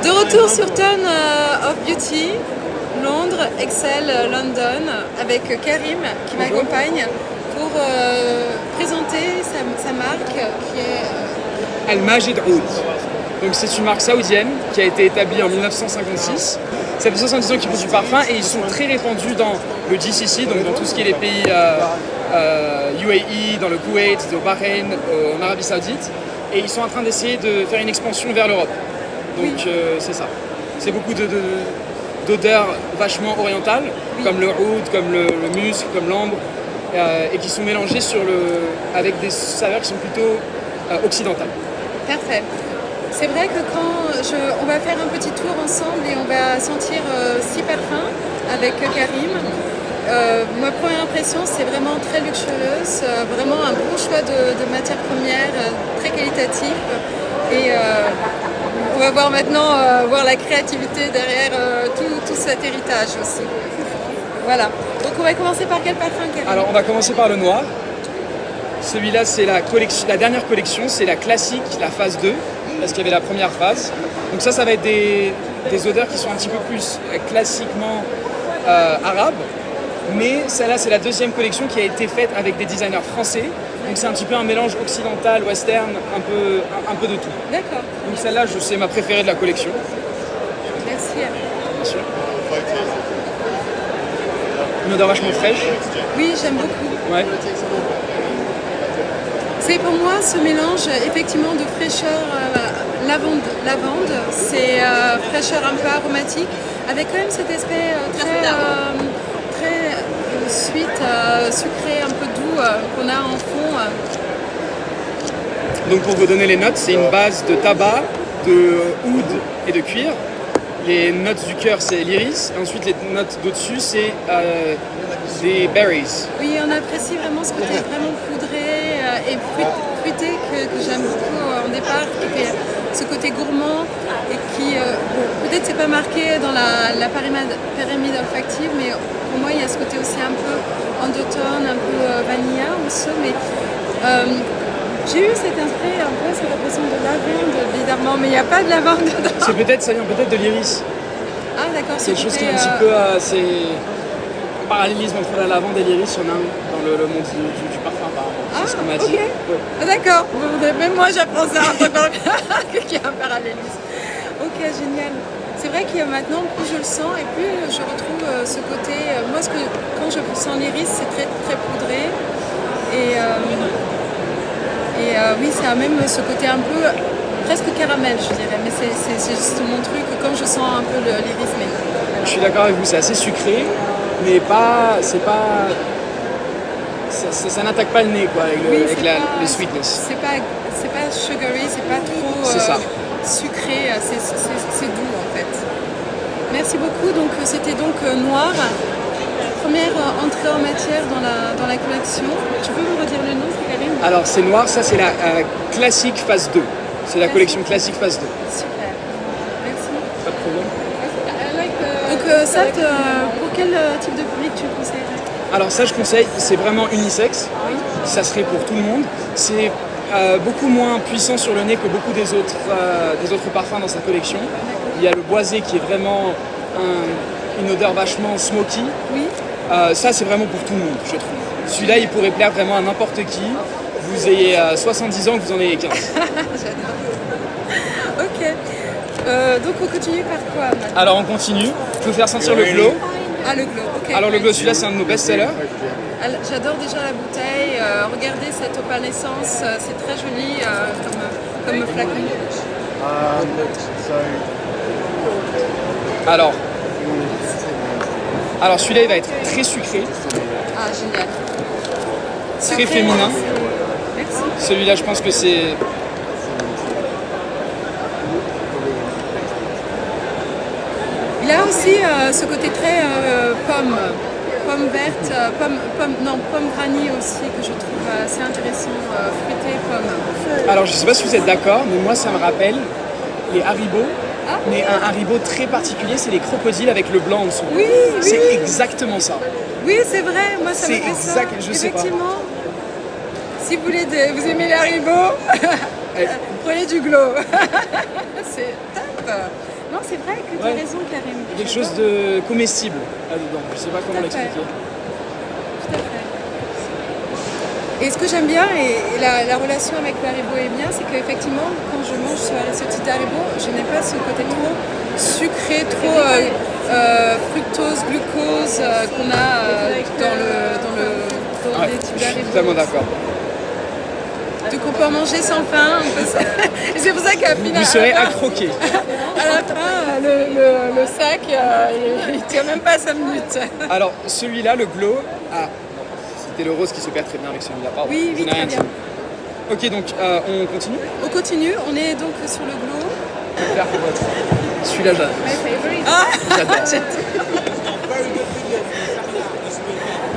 De retour sur Ton of Beauty, Londres, Excel, London, avec Karim qui m'accompagne pour présenter sa marque qui est Al Majid Oud. Donc c'est une marque saoudienne qui a été établie en 1956. Ça fait 70 ans qu'ils font du parfum et ils sont très répandus dans le GCC, donc dans tout ce qui est les pays UAE, dans le Koweït, au Bahreïn, en Arabie Saoudite. Et ils sont en train d'essayer de faire une expansion vers l'Europe. Donc c'est ça. C'est beaucoup d'odeurs vachement orientales, comme le oud, comme le musc, comme l'ambre, et qui sont mélangées avec des saveurs qui sont plutôt occidentales. parfait. C'est vrai que on va faire un petit tour ensemble et on va sentir 6 parfums avec Karim. Ma première impression, c'est vraiment très luxueuse, vraiment un bon choix de matières premières, très qualitatif. Et on va voir maintenant voir la créativité derrière tout cet héritage aussi. Voilà. Donc on va commencer par quel parfum, Karim? Alors on va commencer par le noir. Celui-là, c'est la dernière collection, c'est la classique, la phase 2, parce qu'il y avait la première phase. Donc ça va être des odeurs qui sont un petit peu plus classiquement arabes. Mais celle-là, c'est la deuxième collection qui a été faite avec des designers français. Donc c'est un petit peu un mélange occidental, western, un peu de tout. D'accord. Donc celle-là, c'est ma préférée de la collection. Merci. Bien sûr. Une odeur vachement fraîche. Oui, j'aime beaucoup. Ouais. C'est pour moi ce mélange effectivement de fraîcheur lavande. C'est fraîcheur un peu aromatique, avec quand même cet aspect très sweet, sucré, un peu doux qu'on a en fond. Donc pour vous donner les notes, c'est une base de tabac, de oud et de cuir. Les notes du cœur, c'est l'iris. Et ensuite, les notes d'au-dessus, c'est des berries. Oui, on apprécie vraiment ce côté vraiment poudré et fruité que j'aime beaucoup en départ, qui fait ce côté gourmand et qui, peut-être c'est pas marqué dans la pyramide olfactive, mais pour moi il y a ce côté aussi un peu undertone, un peu vanilla aussi, mais j'ai eu cet esprit un peu, cette impression de lavande bizarrement, mais il n'y a pas de lavande dedans. Ça vient peut-être de l'iris. Ah d'accord, c'est quelque chose qui est un petit peu c'est un parallélisme entre la lavande et l'iris, il y en a un dans le monde du parfum apparemment. C'est ce qu'on m'a dit. Okay. Ouais. Ah, d'accord, même moi j'apprends ça un peu qu'il y a un parallélisme. Ok, génial. C'est vrai que maintenant, plus je le sens et plus je retrouve ce côté. Moi, quand je sens l'iris, c'est très, très poudré. Et oui, ça a même ce côté un peu presque caramel, je dirais. Mais c'est juste mon truc quand je sens un peu l'iris. Mais voilà. Je suis d'accord avec vous, c'est assez sucré, mais ça n'attaque pas le nez quoi, avec le sweetness. C'est pas sugary, c'est pas trop sucré, c'est doux en fait. Merci beaucoup. Donc c'était donc noir. Première entrée en matière dans la collection. Tu peux me redire le nom, c'est Karim? Alors c'est noir, ça c'est la classique phase 2. C'est la collection classique phase 2. Super. Merci. Pas de problème. Donc ça, pour quel type de public tu conseillerais? Alors ça je conseille, c'est vraiment unisexe. Oui. Ça serait pour tout le monde. C'est beaucoup moins puissant sur le nez que beaucoup des autres parfums dans sa collection. Il y a le boisé qui est vraiment une odeur vachement smoky. Oui. Ça c'est vraiment pour tout le monde, je trouve. Celui-là il pourrait plaire vraiment à n'importe qui. Vous ayez 70 ans, que vous en ayez 15. J'adore. Ok. Donc on continue par quoi maintenant? Alors on continue. Je vais vous faire sentir le glow. Ah, le glow, ok. Alors le glow, celui-là c'est un de nos best-sellers. J'adore déjà la bouteille. Regardez cette opalescence, c'est très joli comme flacon. Alors celui-là il va être très sucré. Ah, génial. Très féminin. Merci. Celui-là je pense que c'est... Il a aussi ce côté très pomme verte, pomme granny aussi que je trouve assez intéressant, fruité, pomme. Alors je sais pas si vous êtes d'accord, mais moi ça me rappelle les Haribo. Mais un Haribo très particulier, c'est les crocodiles avec le blanc en dessous. Oui, c'est exactement ça. Oui, c'est vrai, moi ça me fait ça. Je sais pas. Effectivement, si vous aimez les Haribo, prenez du glow. C'est top. Non, c'est vrai que tu as raison, Karim. Quelque chose de comestible là-dedans. Je sais pas comment l'expliquer. Tout à fait. Et ce que j'aime bien, et la relation avec le Haribo est bien, c'est qu'effectivement, quand je mange ce type d'Haribo, je n'ai pas ce côté trop sucré, trop fructose, glucose qu'on a dans les types Je suis d'Haribo. totalement d'accord. Donc on peut en manger sans faim. Et c'est pour ça qu'à Vous serez à croquer. À la fin, le sac, il tient même pas 5 minutes. Alors, celui-là, le glow, c'était le rose qui se perd très bien avec celui-là. Pardon, Oui, je n'ai très rien bien. dit. Ok, donc on continue. On continue, on est donc sur le glow. Celui-là, j'adore. Ah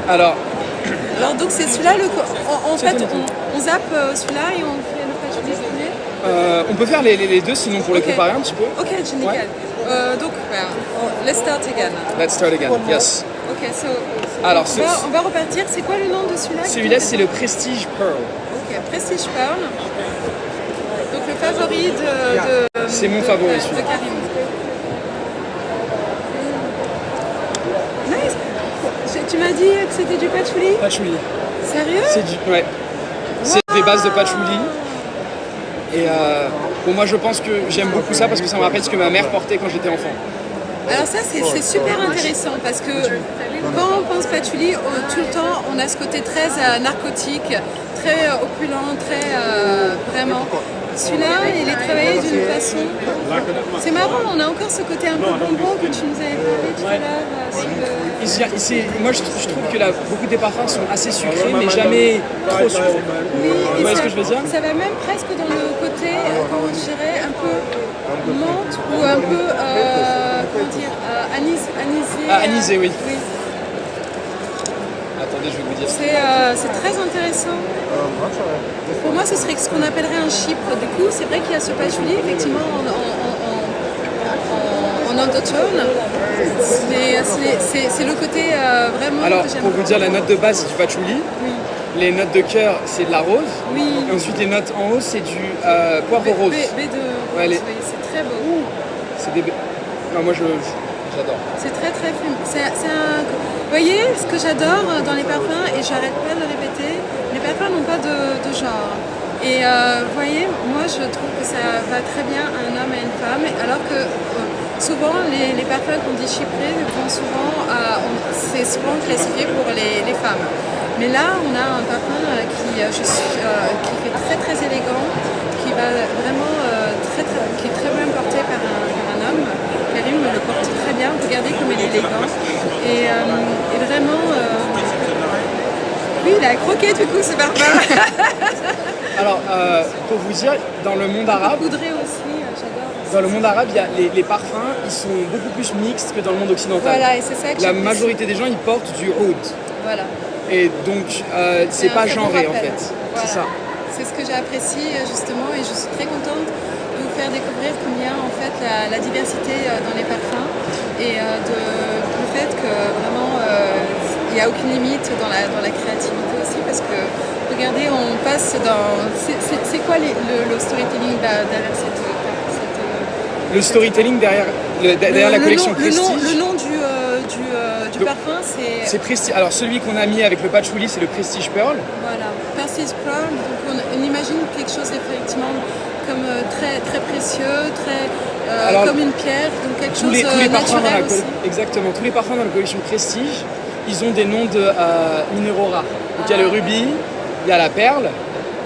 J'adore. Alors, donc c'est celui-là, en fait on zappe celui-là et on fait le patchouli poulet. on peut faire les deux, sinon pour les Ok. comparer un petit peu. Ok, génial. Donc, let's start again. Let's start again, yes. Ok, so Alors, on va repartir. C'est quoi le nom de celui-là? Celui-là, c'est le Prestige Pearl. Ok, Prestige Pearl. Donc le favori de C'est mon favori, de celui-là. Karim. Nice. Tu m'as dit que c'était du patchouli? Patchouli. Sérieux? Ouais. C'est des bases de patchouli. Et bon, moi, je pense que j'aime beaucoup ça parce que ça me rappelle ce que ma mère portait quand j'étais enfant. Alors ça c'est super intéressant parce que quand on pense patchouli, tout le temps on a ce côté très narcotique, très opulent, très vraiment. Celui-là il est travaillé d'une façon... C'est marrant, on a encore ce côté un peu bonbon que tu nous avais parlé tout à l'heure. Moi, je trouve que beaucoup des parfums sont assez sucrés, mais jamais trop sucrés. Oui, Vous voyez ce que je veux dire? ça va même presque dans le côté, comment je dirais, un peu menthe ou un peu, comment dire, anisé. Ah, anisé, oui. Attendez, je vais vous dire. C'est très intéressant. Pour moi, ce serait ce qu'on appellerait un chypre. Du coup, c'est vrai qu'il y a ce patchouli, effectivement, en undertone. C'est le côté vraiment Alors, que j'aime. pour vous dire, la note de base, c'est du patchouli. Oui. Les notes de cœur, c'est de la rose. Oui. Et ensuite, les notes en haut, c'est du poivre rose. B2. Ouais, Oui, c'est très beau. C'est des... Non, moi, j'adore. C'est très très fin. Vous voyez, ce que j'adore dans les parfums, et j'arrête pas de le répéter, les parfums n'ont pas de genre. Et vous voyez, moi je trouve que ça va très bien à un homme et à une femme, alors que souvent les parfums qu'on dit chyprés vont souvent, c'est souvent classifié pour les femmes. Mais là, on a un parfum qui fait très très élégant, qui va vraiment qui est très bien porté par un homme. Karim le porte très bien, regardez comme il est élégant. Et vraiment, oui, il a croqué du coup ce parfum. Alors, pour vous dire, dans le monde arabe, Poudré aussi, j'adore. dans le monde arabe, il y a les parfums, ils sont beaucoup plus mixtes que dans le monde occidental. Voilà, et c'est ça que La j'apprécie. majorité des gens, ils portent du oud. Voilà. Et donc, c'est un pas très bon genré en rappel. fait. Voilà. C'est ça. C'est ce que j'apprécie justement, et je suis très contente de vous faire découvrir combien en fait la diversité dans les parfums et le fait que vraiment il n'y a aucune limite dans la créativité aussi, parce que regardez, on passe dans... C'est quoi le storytelling derrière cette Le storytelling derrière la collection Prestige. Le nom du parfum, c'est... C'est Prestige. Alors celui qu'on a mis avec le patchouli, c'est le Prestige Pearl. Voilà, Prestige Pearl, donc on imagine quelque chose effectivement comme très, très précieux, comme une pierre, donc quelque chose Tous les parfums dans naturel aussi. exactement, tous les parfums dans la collection Prestige, ils ont des noms de minéraux rares. Donc il y a le rubis, il y a la perle,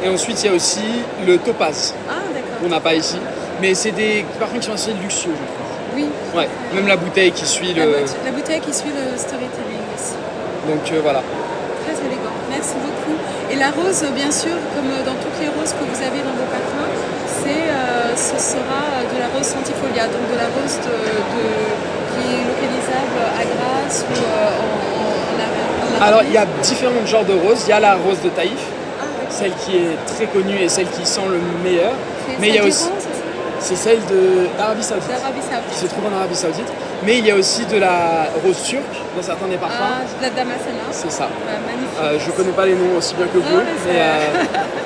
et ensuite il y a aussi le topaz, Ah d'accord. qu'on n'a pas ici. Mais c'est des parfums qui sont assez luxueux, je trouve. Oui. Ouais, même la bouteille qui suit La bouteille qui suit le storytelling aussi. Donc voilà. Très élégant. Merci beaucoup. Et la rose, bien sûr, comme dans toutes les roses que vous avez dans vos parfums, ce sera de la rose centifolia, donc de la rose qui est localisable à Grasse ou en Arabe. Alors il y a différents genres de roses. Il y a la rose de Taïf, Ah, d'accord. celle qui est très connue et celle qui sent le meilleur. C'est Mais il y a celle aussi, d'Iran, c'est ça? c'est celle d'Arabie Saoudite, D'Arabie qui Saoudite. se trouve en Arabie Saoudite. Mais il y a aussi de la rose turque dans certains des parfums. Ah, de la Damascène. C'est ça. Magnifique. Je connais pas les noms aussi bien que vous, Non, mais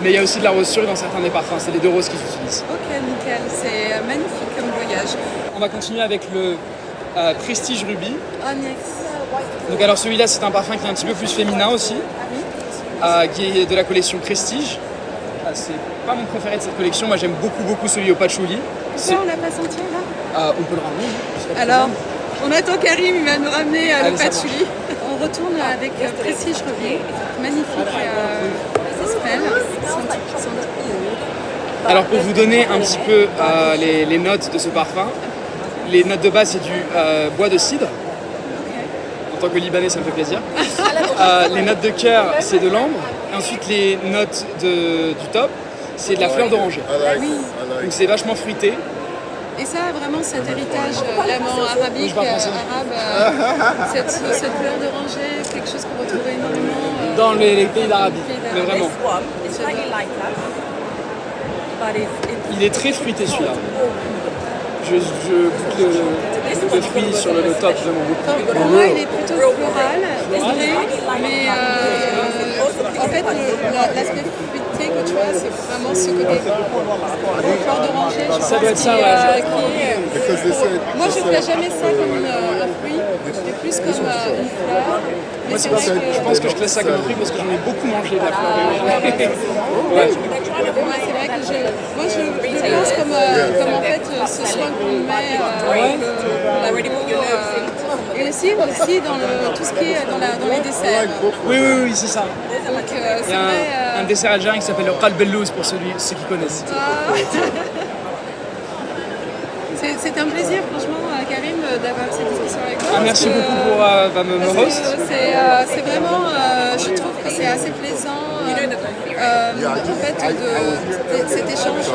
mais il y a aussi de la rose turque dans certains des parfums. C'est les deux roses qui s'utilisent. Ok, nickel. C'est magnifique comme voyage. maquillage. On va continuer avec le Prestige Ruby. Onyx. Donc alors celui-là c'est un parfum qui est un petit peu plus féminin aussi, qui est de la collection Prestige. C'est pas mon préféré de cette collection, moi j'aime beaucoup celui au patchouli. Ça on l'a pas senti là? On peut le ramener. Alors, on attend Karim, il va nous ramener le Allez, ça patchouli. On retourne avec Prestige Ruby, magnifique smell. Alors pour vous donner un petit peu les notes de ce parfum, les notes de base c'est du bois de cidre. En tant que Libanais ça me fait plaisir. Les notes de cœur c'est de l'ambre. Ensuite les notes du top c'est de la fleur d'oranger. Donc c'est vachement fruité. Et ça vraiment cet héritage vraiment arabique, arabe, cette fleur d'oranger, quelque chose qu'on retrouve énormément dans les pays d'Arabie, mais vraiment. Il est très fruité celui-là. Je goûte le fruit sur le top vraiment beaucoup. Pour moi, il est plutôt floral, mais en fait, l'aspect fruité que tu as, c'est vraiment ce côté fleur d'oranger. Ça doit être ça, ouais. Moi, je ne fais jamais ça comme un fruit, mais plus comme une fleur. Moi, je pense que je classe ça comme un fruit parce que j'en ai beaucoup mangé de la fleur d'oranger. Ouais. C'est vrai que moi je le pense comme en fait ce soin qu'on met la peau, et aussi dans tout ce qui est dans les desserts. Oui, c'est ça. Donc il y a un dessert algérien qui s'appelle le qalbellouz pour ceux qui connaissent. C'est un plaisir franchement Karim d'avoir cette discussion avec toi. Merci beaucoup pour me host. C'est vraiment, je trouve que c'est assez plaisant en fait cet échange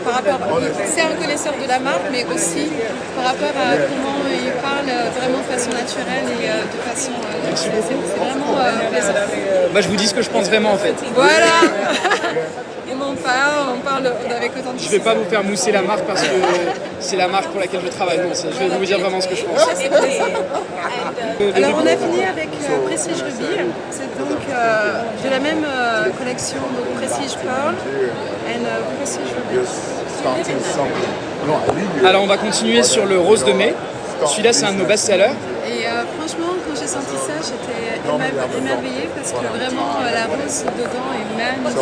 par rapport, c'est un connaisseur de la marque mais aussi par rapport à comment il parle vraiment de façon naturelle et de façon c'est vraiment plaisant. Je vous dis ce que je pense vraiment en fait. Voilà. On parle avec authenticité. Je vais pas vous faire mousser la marque parce que c'est la marque pour laquelle je travaille. Non, je vais vous dire vraiment ce que je pense. Alors on a fini avec Prestige Ruby. C'est donc de la même collection, donc Prestige Pearl et Prestige Ruby. Alors on va continuer sur le rose de mai. Celui-là c'est un de nos best-sellers. Et franchement quand j'ai senti ça j'étais émerveillée parce que vraiment la rose dedans est magnifique.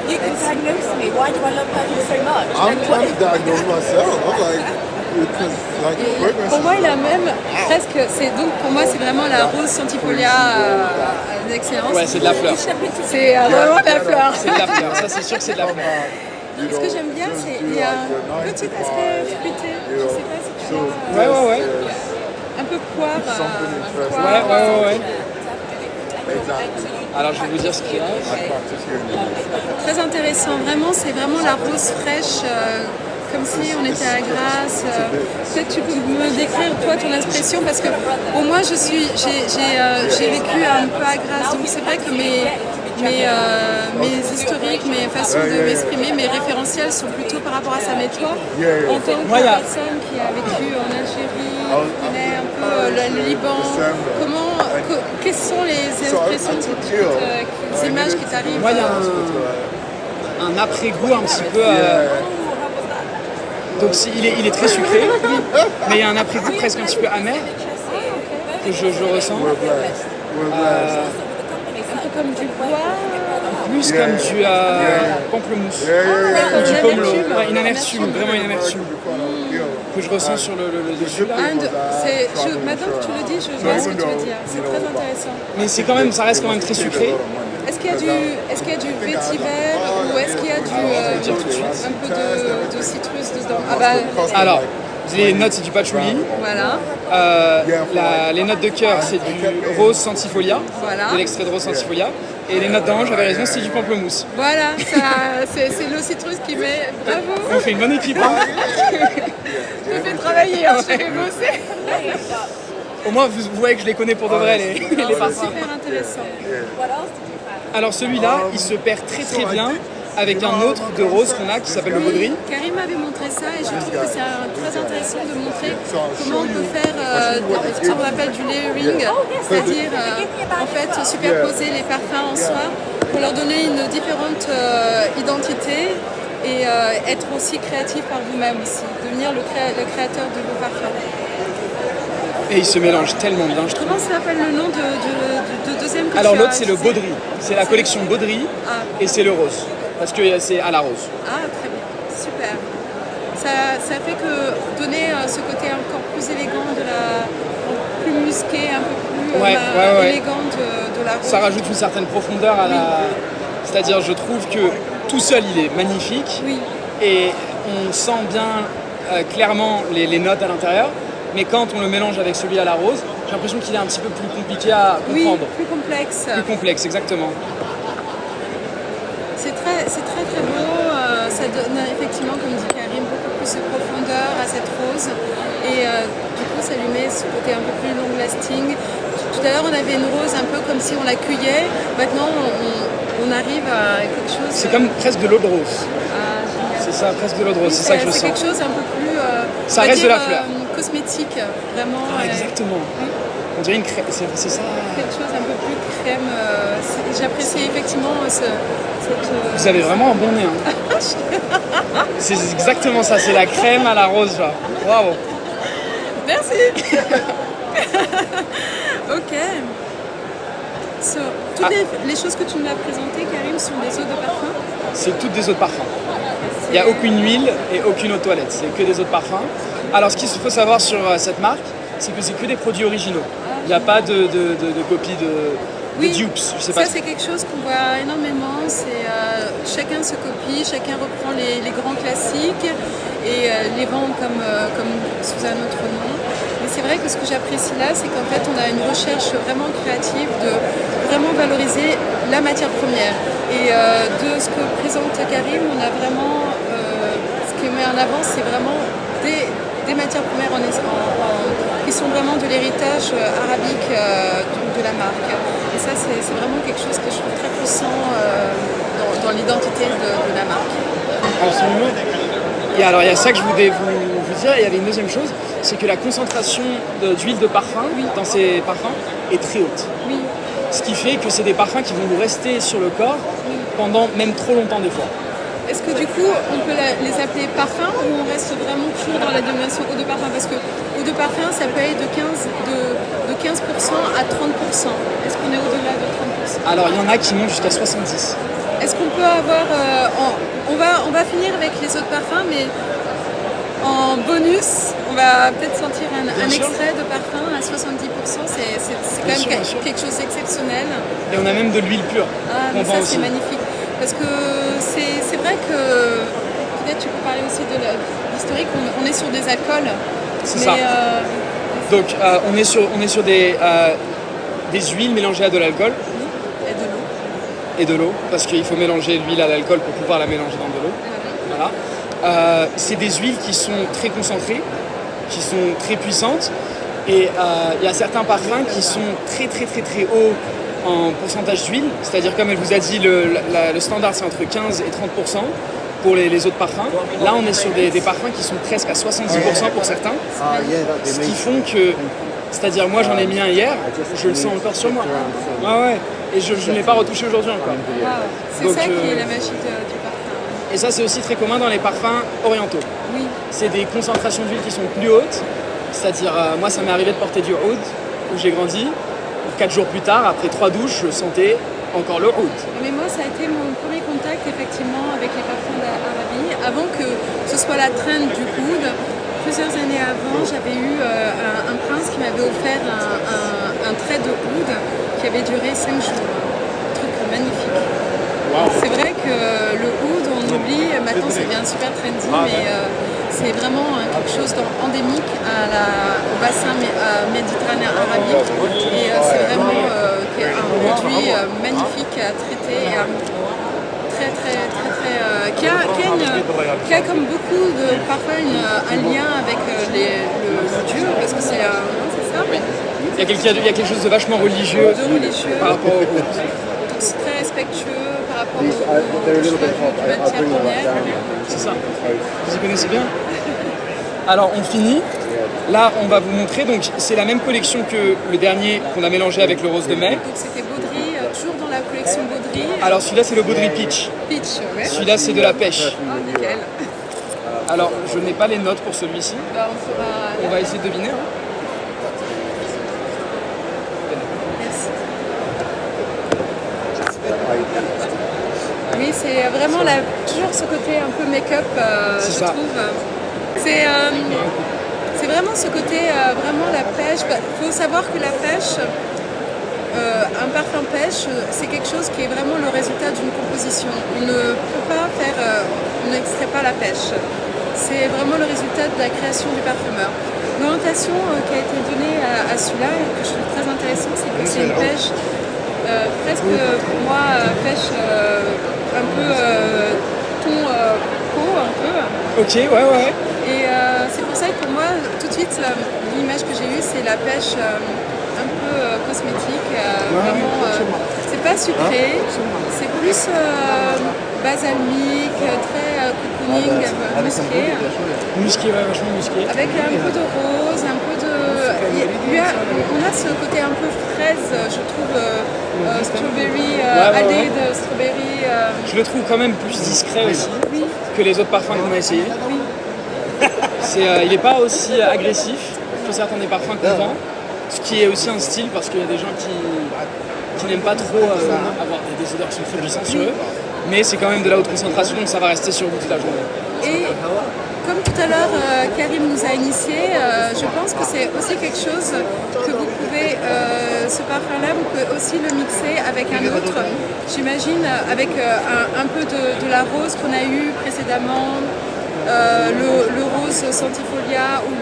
You can diagnose me. Why do I love perfume so much? I'm trying to diagnose myself. I'm like, because pour moi il a même presque, donc pour moi c'est vraiment la rose Santifolia d'excellence. Ouais, c'est de la fleur. C'est vraiment de la fleur. C'est de la fleur, ça c'est sûr que c'est de la fleur. Et ce que j'aime bien, c'est qu'il y a un petit aspect fruité. Je sais pas si tu as Ouais. un peu poire. Ouais. Alors je vais vous dire ce qu'il y a. Très intéressant, vraiment, c'est vraiment la rose fraîche, comme si on était à Grasse. Peut-être tu peux me décrire toi ton expression parce que pour moi j'ai vécu un peu à Grasse, donc c'est vrai que mes historiques, mes façons de m'exprimer, mes référentiels sont plutôt par rapport à ça. Mais toi, en tant que personne qui a vécu en Algérie, qui connaît un peu le Liban, quelles sont les expressions, les images qui t'arrivent? Moi, il y a un après-goût un petit peu. Donc il est très sucré, mais il y a un après-goût presque un petit peu amer que je ressens. Comme du bois, plus comme du pamplemousse, du pomelo, une amertume, vraiment une amertume que je ressens sur le dessus là. Maintenant que tu le dis, je vois ce que tu veux dire, c'est très intéressant. Mais ça reste quand même très sucré. Est-ce qu'il y a du vétiver ou est-ce qu'il y a un peu de citrus dedans? Alors, les notes c'est du patchouli. Voilà. Les notes de cœur c'est du rose Santifolia, de l'extrait de rose Santifolia. Et les notes d'orange, j'avais raison, c'est du pamplemousse. Voilà, c'est le citrus qui met. Bravo. On fait une bonne équipe. Hein. Je te fais travailler, je te fais bosser. Au moins, vous voyez que je les connais pour de vrai, les parfums. Super intéressant. Alors celui-là, il se perd très bien avec un autre de rose qu'on a qui s'appelle le Baudry. Karim m'avait montré ça et je trouve que c'est très intéressant de montrer comment on peut faire ce qu'on appelle du layering, c'est-à-dire en fait superposer les parfums en soi pour leur donner une différente identité et être aussi créatif par vous-même aussi, devenir le créateur de vos parfums. Et ils se mélangent tellement bien, je trouve. Comment s'appelle le nom de deuxième que Alors tu as l'autre c'est le utilisé? Baudry, c'est la collection Baudry et c'est le rose, parce que c'est à la rose. Ah, très bien, super. Ça fait que donner ce côté encore plus élégant, plus musqué, un peu plus élégant de la rose. Ça rajoute une certaine profondeur à la... C'est-à-dire je trouve que tout seul il est magnifique et on sent bien clairement les notes à l'intérieur, mais quand on le mélange avec celui à la rose, j'ai l'impression qu'il est un petit peu plus compliqué à comprendre. Oui, plus complexe. Plus complexe, exactement. C'est très beau, ça donne effectivement, comme dit Karim, beaucoup plus de profondeur à cette rose et du coup ça lui met ce côté un peu plus long lasting. Tout à l'heure on avait une rose un peu comme si on la cueillait, maintenant on arrive à quelque chose... C'est comme presque de l'eau de rose. Ah, génial. C'est ça, presque de l'eau de rose, c'est ça que je sens. C'est quelque chose un peu plus... ça reste de la fleur. Cosmétique, vraiment. Exactement. On dirait une crème, c'est ça. Quelque chose un peu plus crème. J'apprécie effectivement cette... Vous avez vraiment un bon nez. Hein. C'est exactement ça, c'est la crème à la rose, genre. Waouh. Merci. Ok. So, toutes les choses que tu nous as présentées, Karim, sont des eaux de parfum? C'est toutes des eaux de parfum. Il n'y a aucune huile et aucune eau de toilette, c'est que des eaux de parfum. Alors ce qu'il faut savoir sur cette marque, c'est que c'est que des produits originaux. Il n'y a pas de copie de dupes, je sais pas. Ça c'est quelque chose qu'on voit énormément, c'est chacun se copie, chacun reprend les grands classiques et les vend comme sous un autre nom. Mais c'est vrai que ce que j'apprécie là, c'est qu'en fait on a une recherche vraiment créative de vraiment valoriser la matière première. Et de ce que présente Karim, on a vraiment, ce qui met en avant, c'est vraiment des matières premières qui sont vraiment de l'héritage arabique de la marque. Et ça, c'est vraiment quelque chose que je trouve très puissant dans l'identité de la marque. Absolument. Et alors, il y a ça que je voulais vous dire. Et il y avait une deuxième chose, c'est que la concentration d'huile de parfum dans ces parfums est très haute. Oui. Ce qui fait que c'est des parfums qui vont nous rester sur le corps pendant même trop longtemps des fois. Est-ce que du coup, on peut les appeler parfums ou on reste vraiment toujours dans la dimension eau de parfum? Parce que eau de parfum, ça peut aller de 15% à 30%. Est-ce qu'on est au-delà de 30%? Alors, il y en a qui montent jusqu'à 70%. Est-ce qu'on peut avoir... on va finir avec les eaux de parfum, mais en bonus, on va peut-être sentir un extrait de parfum à 70%. C'est quand même quelque chose d'exceptionnel. Et on a même de l'huile pure. Ah, mais ça, c'est magnifique. Parce que c'est vrai que peut-être tu peux parler aussi de l'historique, on est sur des alcools. C'est ça. Donc on est sur des huiles mélangées à de l'alcool. Et de l'eau. Et de l'eau, parce qu'il faut mélanger l'huile à l'alcool pour pouvoir la mélanger dans de l'eau. Voilà. C'est des huiles qui sont très concentrées, qui sont très puissantes. Et il y a certains parfums qui sont très hauts en pourcentage d'huile, c'est-à-dire comme elle vous a dit, le standard c'est entre 15 et 30% pour les autres parfums. Là on est sur des parfums qui sont presque à 70% pour certains, ce qui font que, c'est-à-dire moi j'en ai mis un hier, je le sens encore sur moi. Ouais. Et je ne l'ai pas retouché aujourd'hui encore. Wow. C'est ça qui est la magie du parfum. Et ça c'est aussi très commun dans les parfums orientaux. Oui. C'est des concentrations d'huile qui sont plus hautes, c'est-à-dire moi ça m'est arrivé de porter du oud où j'ai grandi. 4 jours plus tard, après 3 douches, je sentais encore le oud. Mais moi, ça a été mon premier contact effectivement avec les parfums d'Arabie. Avant que ce soit la trend du oud, plusieurs années avant, j'avais eu un prince qui m'avait offert un trait de oud qui avait duré 5 jours. Un truc magnifique. Wow. C'est vrai que le oud, on oublie, maintenant ça devient super trendy, mais c'est vraiment quelque chose endémique au bassin méditerranéen arabique. Et c'est vraiment un produit magnifique à traiter, qui a comme beaucoup de parfums un lien avec le Dieu, parce que c'est ça. Oui. Il y a quelque chose de vachement religieux, par rapport au oud. Donc c'est très respectueux par rapport rapport aux matières premières. C'est ça. Vous y connaissez bien? Alors on finit. Là, on va vous montrer. Donc c'est la même collection que le dernier qu'on a mélangé avec le rose de mai. Donc c'était Baudry, toujours dans la collection Baudry. Alors celui-là, c'est le Baudry Peach. Peach, ouais. Celui-là, c'est de la pêche. Ah, nickel. Alors, je n'ai pas les notes pour celui-ci. Bah, on fera... On va essayer de deviner. Hein. Merci. Oui, c'est vraiment toujours ce côté un peu make-up, C'est je ça. trouve. C'est vraiment ce côté, vraiment la pêche. Il faut savoir que la pêche, un parfum pêche, c'est quelque chose qui est vraiment le résultat d'une composition. On ne peut pas faire, on n'extrait pas la pêche. C'est vraiment le résultat de la création du parfumeur. L'orientation qui a été donnée à celui-là et que je trouve très intéressant, c'est que c'est une pêche presque pour moi pêche un peu ton peau un peu. Ok, ouais. Et c'est pour ça que pour moi, tout de suite, l'image que j'ai eue, c'est la pêche un peu cosmétique. Vraiment, c'est pas sucré, c'est plus balsamique, très cocooning, musqué. Musqué, ouais, vachement musqué. Avec un peu de rose, un peu de... On a ce côté un peu fraise, je trouve, strawberry, allée de strawberry. Je le trouve quand même plus discret aussi Oui. que les autres parfums qu'on a essayés. Oui. Il n'est pas aussi agressif que certains des parfums qu'on vend, ce qui est aussi un style parce qu'il y a des gens qui n'aiment pas trop avoir des odeurs qui sont très puissantes sur eux, mais c'est quand même de la haute concentration, donc ça va rester sur vous toute la journée. Et comme tout à l'heure, Karim nous a initiés, je pense que c'est aussi quelque chose que vous pouvez, ce parfum-là, vous pouvez aussi le mixer avec un autre, j'imagine, avec un peu de la rose qu'on a eu précédemment, le rose Santifolia ou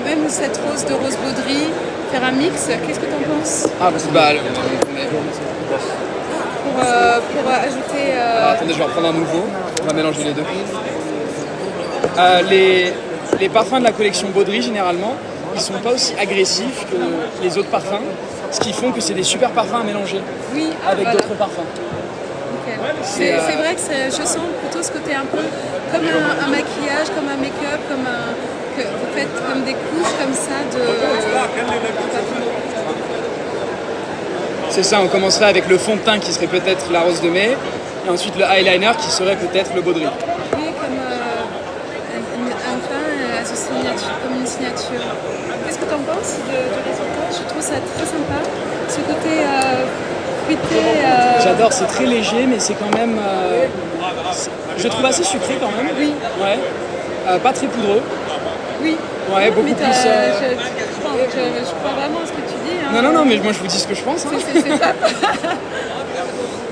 même cette rose de rose Baudry, faire un mix. Qu'est-ce que tu en penses? Ah, bah, pour ajouter... alors, attendez, je vais en prendre un nouveau, on va mélanger les deux. Les parfums de la collection Baudry, généralement, ils sont pas aussi agressifs que les autres parfums, ce qui font que c'est des super parfums à mélanger Oui, avec voilà. d'autres parfums. Nickel. C'est vrai que je sens plutôt ce côté un peu comme un maquillage, comme un make-up, que vous faites comme des couches comme ça de parfum. C'est ça, on commencerait avec le fond de teint qui serait peut-être la rose de mai, et ensuite le eyeliner qui serait peut-être le Baudry. Oui, comme un teint associé comme une signature. Qu'est-ce que tu en penses du résultat? Je trouve ça très sympa. Ce côté fruité. J'adore, c'est très léger, mais c'est quand même... je le trouve assez sucré quand même. Oui. Ouais. Pas très poudreux. Oui. Ouais, beaucoup mais plus... je crois vraiment à ce que tu dis. Hein. Non, mais moi je vous dis ce que je pense. Hein. C'est top.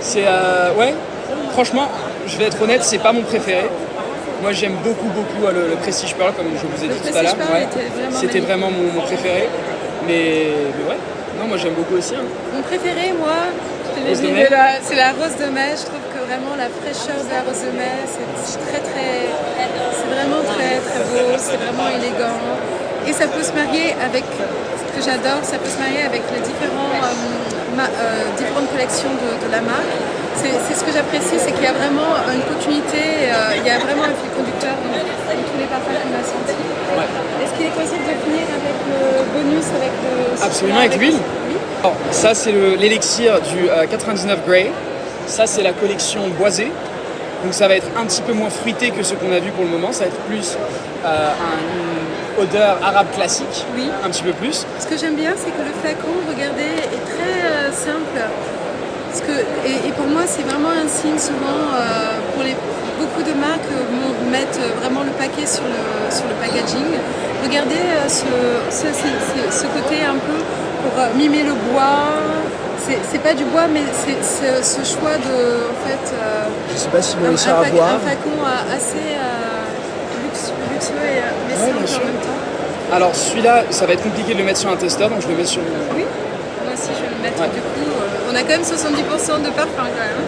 C'est... ouais, franchement, je vais être honnête, c'est pas mon préféré. Moi j'aime beaucoup le Prestige Pearl, comme je vous ai dit tout à l'heure. Ouais. C'était vraiment mon préféré. Mais ouais, non, moi j'aime beaucoup aussi. Hein. Mon préféré, moi, je te l'ai dit, c'est la rose de mai. Je trouve que vraiment la fraîcheur de la rose de mai, c'est c'est vraiment très beau, c'est vraiment élégant. Et ça peut se marier avec, ce que j'adore, ça peut se marier avec les différentes collections de la marque. C'est ce que j'apprécie, c'est qu'il y a vraiment une continuité, il y a vraiment un fil conducteur dans tous les parfums qu'on a sentis. Ouais. Est-ce qu'il est possible de finir avec le bonus, avec le... Absolument, avec l'huile. Oui. Alors, ça c'est l'élixir du 99 Grey. Ça c'est la collection boisée. Donc ça va être un petit peu moins fruité que ce qu'on a vu pour le moment. Ça va être plus une odeur arabe classique, Oui. un petit peu plus. Ce que j'aime bien, c'est que le flacon, regardez, est très simple. Et pour moi, c'est vraiment un signe souvent, beaucoup de marques mettent vraiment le paquet sur le packaging. Regardez ce côté un peu pour mimer le bois. C'est pas du bois, mais c'est ce choix de, en fait, Je sais pas si vous un réussissez à voir. flacon assez luxueux mais Ouais, bien simple sûr. en même temps. Alors celui-là, ça va être compliqué de le mettre sur un testeur, donc je le mets sur... Oui, moi aussi je vais le mettre Ouais. du coup. On a quand même 70% de parfum quand même.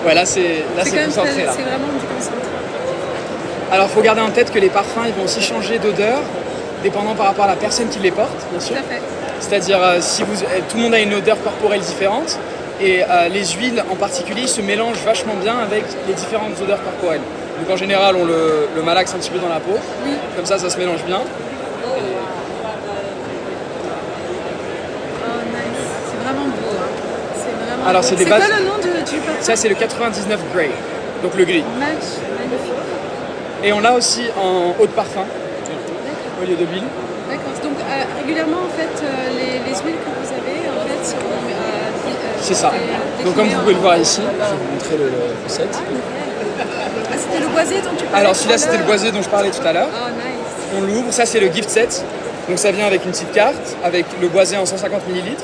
Ouais, là c'est quand même concentré. Là. c'est vraiment du concentré. Alors il faut garder en tête que les parfums, ils vont aussi changer d'odeur, dépendant par rapport à la personne qui les porte, bien sûr. Tout à fait. C'est-à-dire, tout le monde a une odeur corporelle différente, Et les huiles en particulier se mélangent vachement bien avec les différentes odeurs corporelles. Donc en général, on le malaxe un petit peu dans la peau. Oui. Comme ça se mélange bien. Oh, nice. C'est vraiment beau. Hein. C'est vraiment Alors, beau. c'est des quoi bases- le nom du parfum? Ça, c'est le 99 Grey, donc le gris. Magnifique. Et on l'a aussi en eau de parfum, D'accord. au lieu de l'huile. D'accord. Donc régulièrement, en fait, les huiles que vous avez, en fait, seront C'est ça. Donc comme vous pouvez le voir ici, je vais vous montrer le set. Ah, c'était le boisé dont tu parlais. Alors tout celui-là, à c'était le l'heure. boisé dont je parlais tout à l'heure. Oh, nice. On l'ouvre, ça c'est le gift set. Donc ça vient avec une petite carte, avec le boisé en 150 ml,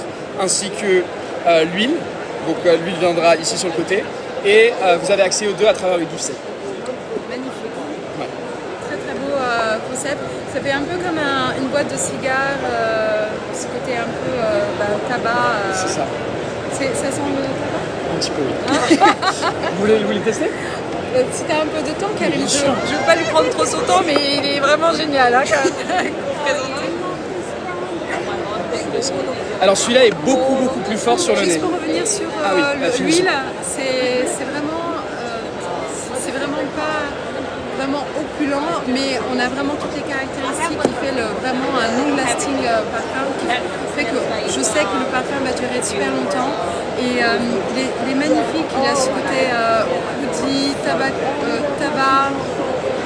ainsi que l'huile. Donc l'huile viendra ici sur le côté. Et vous avez accès aux deux à travers le gift set. Magnifique. Ouais. Très très beau concept. Ça fait un peu comme une boîte de cigares, ce côté un peu tabac. C'est ça, Ça sent le tabac. un petit peu oui. Vous voulez le tester? Si t'as un peu de temps, Karine, Bien je sûr. ne veux pas lui prendre trop son temps, mais il est vraiment génial hein, quand même. Présenté. Alors celui-là est beaucoup plus fort sur le Juste nez. pour revenir sur Ah oui, la finition. l'huile, c'est vraiment pas vraiment opulent, mais on a vraiment toutes les caractéristiques qui fait vraiment un long lasting parfum qui fait que je sais que le parfum va durer super longtemps et il est magnifique, il a ce côté woody, tabac,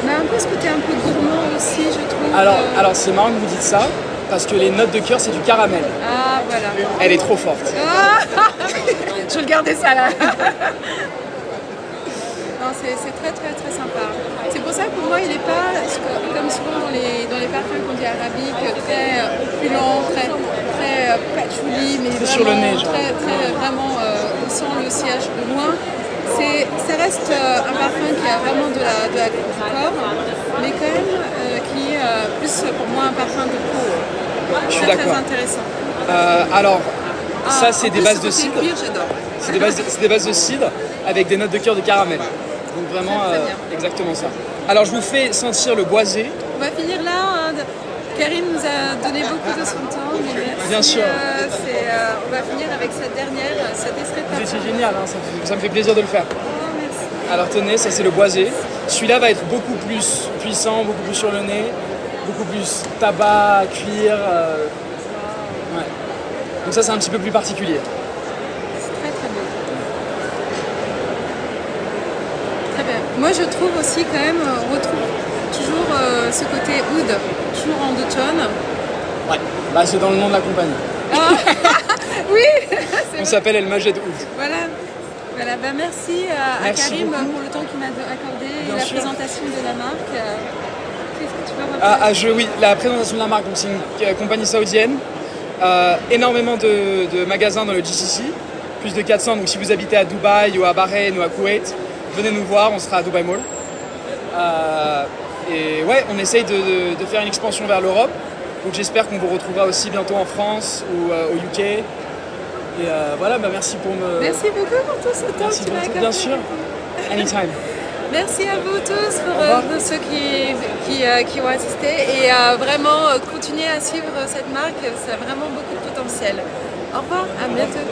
mais un peu ce côté un peu gourmand aussi je trouve. Alors c'est marrant que vous dites ça, parce que les notes de cœur c'est du caramel. Ah voilà. Elle est trop forte. Ah je vais le garder ça là. Non, c'est très très sympa. C'est pour ça que pour moi il n'est pas, comme souvent dans les parfums qu'on dit arabiques, très opulent, très patchouli, mais Très vraiment, sur le nez, genre. vraiment on sent le sillage de loin. Ça reste un parfum qui a vraiment du corps, mais quand même qui est plus pour moi un parfum de peau. Je suis Très d'accord. intéressant. Alors ça Ah, c'est en des plus, bases ce de côté cidre. cuir, j'adore. C'est des bases de cidre avec des notes de cœur de caramel. Donc vraiment Très, très bien. exactement ça. Alors je vous fais sentir le boisé. On va finir là. Hein. Karine nous a donné beaucoup de son temps. Mais merci. Bien sûr. On va finir avec cette extrait de C'est parfum. génial, hein, ça me fait plaisir de le faire. Oh, merci. Alors tenez, ça c'est le boisé. Celui-là va être beaucoup plus puissant, beaucoup plus sur le nez, beaucoup plus tabac, cuir. Ouais. Donc ça c'est un petit peu plus particulier. C'est très très beau. Très bien. Moi je trouve aussi quand même, on retrouve toujours ce côté oud, toujours en deux tonnes. Ouais. Bah c'est dans le nom de la compagnie. Oui. On s'appelle El Majed Oud. Voilà. Voilà. Bah, merci à Merci Karim beaucoup. pour le temps qu'il m'a accordé, Bien la sûr. présentation de la marque. Qu'est-ce que tu peux refaire? Oui, la présentation de la marque, donc c'est une compagnie saoudienne. Énormément de magasins dans le GCC, plus de 400. Donc si vous habitez à Dubaï ou à Bahreïn ou à Koweït, venez nous voir, on sera à Dubai Mall. Et ouais, on essaye de faire une expansion vers l'Europe. Donc j'espère qu'on vous retrouvera aussi bientôt en France ou au UK. Et voilà, bah merci pour me. Merci beaucoup pour tout ce temps Merci que tu m'as beaucoup, accordé. bien sûr. Anytime. Merci à vous tous revoir. pour ceux qui ont assisté et vraiment continuez à suivre cette marque, ça a vraiment beaucoup de potentiel. Au revoir, à bientôt.